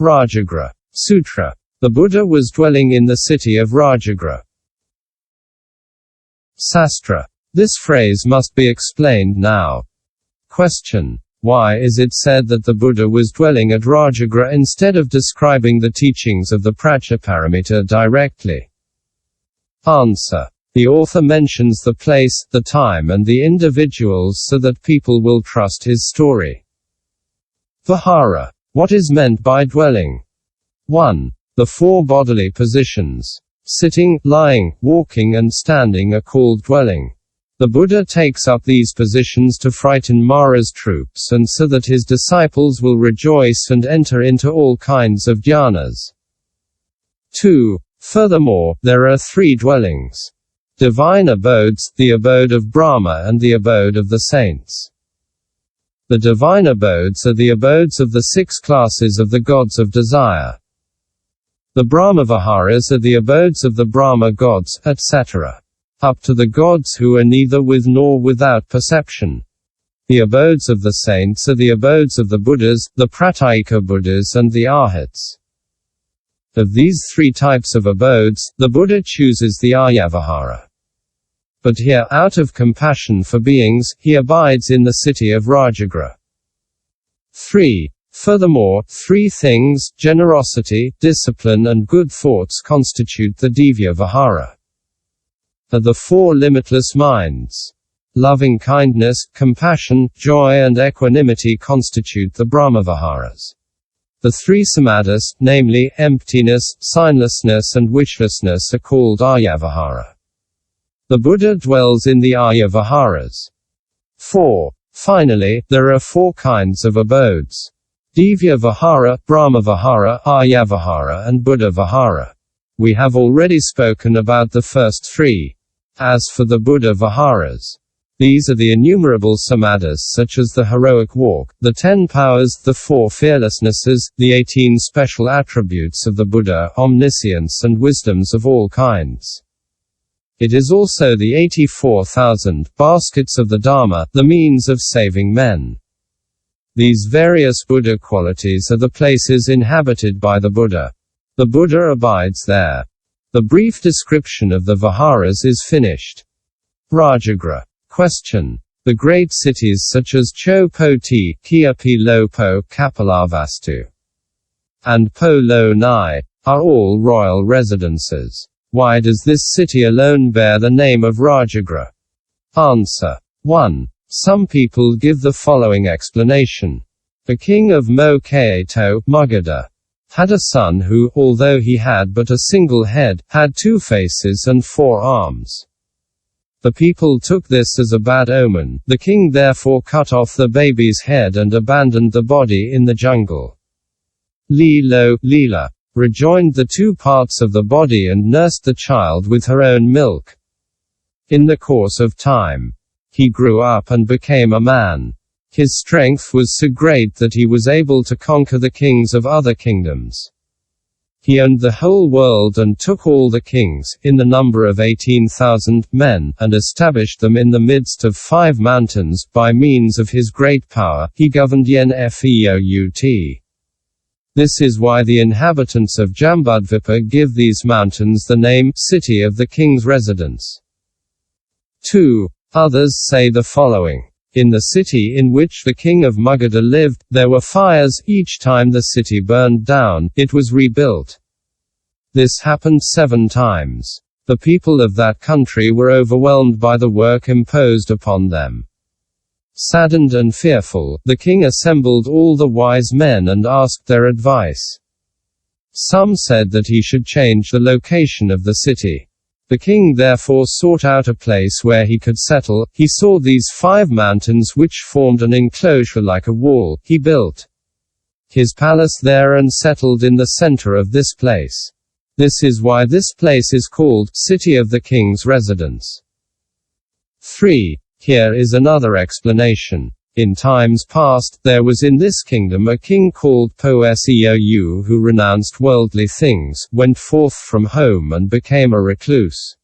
RAJAGRHA. Sutra. The Buddha was dwelling in the city of RAJAGRHA. Sastra. This phrase must be explained now. Question. Why is it said that the Buddha was dwelling at RAJAGRHA instead of describing the teachings of the prajnaparamita directly? Answer. The author mentions the place, the time and the individuals so that people will trust his story. Vihara. What is meant by dwelling? 1. The 4 bodily positions. Sitting, lying, walking and standing are called dwelling. The Buddha takes up these positions to frighten Mara's troops and so that his disciples will rejoice and enter into all kinds of dhyanas. 2. Furthermore, there are 3 dwellings. Divine abodes, the abode of Brahma and the abode of the saints. The divine abodes are the abodes of the 6 classes of the gods of desire. The brahmaviharas are the abodes of the Brahma gods, etc. Up to the gods who are neither with nor without perception. The abodes of the saints are the abodes of the Buddhas, the Pratyeka Buddhas and the Arhats. Of these 3 types of abodes, the Buddha chooses the Aryavihara. But here, out of compassion for beings, he abides in the city of RAJAGRHA. 3. Furthermore, 3 things, generosity, discipline and good thoughts constitute the Divya Vihara. The 4 limitless minds. Loving kindness, compassion, joy and equanimity constitute the brahmaviharas. The 3 samadhis, namely, emptiness, signlessness and wishlessness are called Aryavihara. The Buddha dwells in the Arya-viharas. 4. Finally, there are 4 kinds of abodes. Divya Vihara, Brahma Vihara, Arya Vihara and Buddha Vihara. We have already spoken about the first 3. As for the Buddha Viharas, these are the innumerable samadhis such as the heroic walk, the 10 powers, the 4 fearlessnesses, the 18 special attributes of the Buddha, omniscience and wisdoms of all kinds. It is also the 84,000 baskets of the Dharma, the means of saving men. These various Buddha qualities are the places inhabited by the Buddha. The Buddha abides there. The brief description of the Viharas is finished. RAJAGRHA. Question. The great cities such as Cho Po Ti, Kia Pi Lo Po, Kapilavastu, and Po Lo Nai, are all royal residences. Why does this city alone bear the name of RAJAGRHA? Answer. 1. Some people give the following explanation. The king of Mo-Kaeto, Magadha, had a son who, although he had but a single head, had 2 faces and 4 arms. The people took this as a bad omen. The king therefore cut off the baby's head and abandoned the body in the jungle. Li-Lo, Leela, rejoined the 2 parts of the body and nursed the child with her own milk. In the course of time, he grew up and became a man. His strength was so great that he was able to conquer the kings of other kingdoms. He owned the whole world and took all the kings, in the number of 18,000 men, and established them in the midst of 5 mountains. By means of his great power, he governed Yen Feout. This is why the inhabitants of Jambudvipa give these mountains the name, City of the King's Residence. 2. Others say the following. In the city in which the king of Magadha lived, there were fires. Each time the city burned down, it was rebuilt. This happened 7 times. The people of that country were overwhelmed by the work imposed upon them. Saddened and fearful, the king assembled all the wise men and asked their advice. Some said that he should change the location of the city. The king therefore sought out a place where he could settle. He saw these 5 mountains which formed an enclosure like a wall. He built his palace there and settled in the center of this place. This is why this place is called City of the King's Residence. 3. Here is another explanation. In times past, there was in this kingdom a king called Po-Seou who renounced worldly things, went forth from home and became a recluse.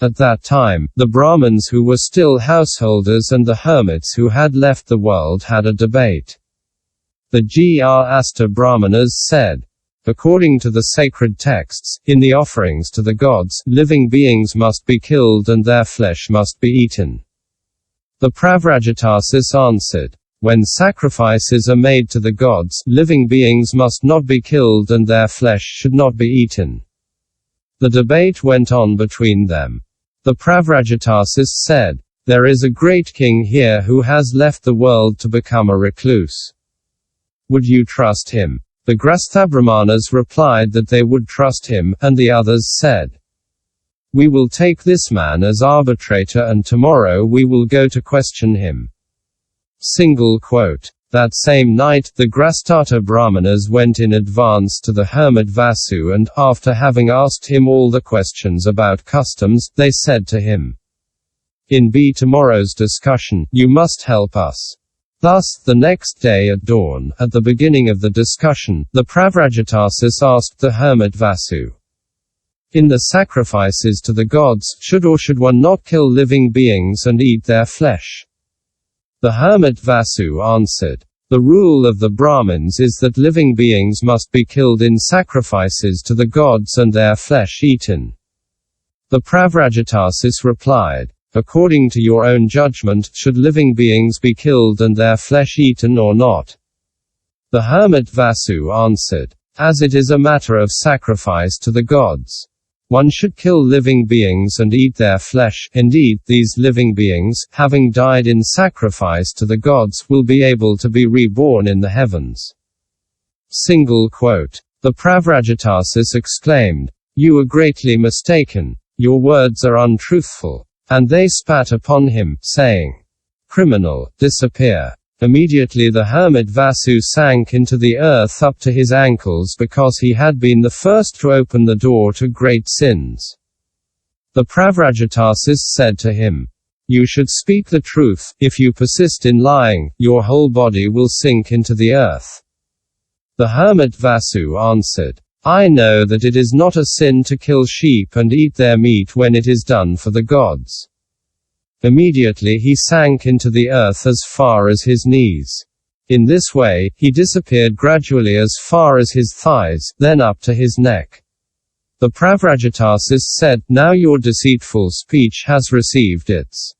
At that time, the Brahmins who were still householders and the hermits who had left the world had a debate. The Grhasta Brahmanas said, according to the sacred texts, in the offerings to the gods, living beings must be killed and their flesh must be eaten. The Pravrajatasis answered, when sacrifices are made to the gods, living beings must not be killed and their flesh should not be eaten. The debate went on between them. The Pravrajatasis said, there is a great king here who has left the world to become a recluse. Would you trust him? The Grhasthabrahmanas replied that they would trust him, and the others said, we will take this man as arbitrator and tomorrow we will go to question him. Single quote. That same night, the Grhastha Brahmanas went in advance to the hermit Vasu and, after having asked him all the questions about customs, they said to him, in tomorrow's discussion, you must help us. Thus, the next day at dawn, at the beginning of the discussion, the Pravrajatasis asked the hermit Vasu, in the sacrifices to the gods, should or should one not kill living beings and eat their flesh? The hermit Vasu answered, the rule of the Brahmins is that living beings must be killed in sacrifices to the gods and their flesh eaten. The Pravrajatasis replied, according to your own judgment, should living beings be killed and their flesh eaten or not? The hermit Vasu answered, as it is a matter of sacrifice to the gods, one should kill living beings and eat their flesh. Indeed, these living beings, having died in sacrifice to the gods, will be able to be reborn in the heavens. Single quote. The Pravrajatasis exclaimed, you are greatly mistaken. Your words are untruthful. And they spat upon him, saying, criminal, disappear. Immediately the hermit Vasu sank into the earth up to his ankles because he had been the first to open the door to great sins. The Pravrajatasis said to him, you should speak the truth. If you persist in lying, your whole body will sink into the earth. The hermit Vasu answered, I know that it is not a sin to kill sheep and eat their meat when it is done for the gods. Immediately he sank into the earth as far as his knees. In this way, he disappeared gradually as far as his thighs, then up to his neck. The Pravrajatasis said, now your deceitful speech has received its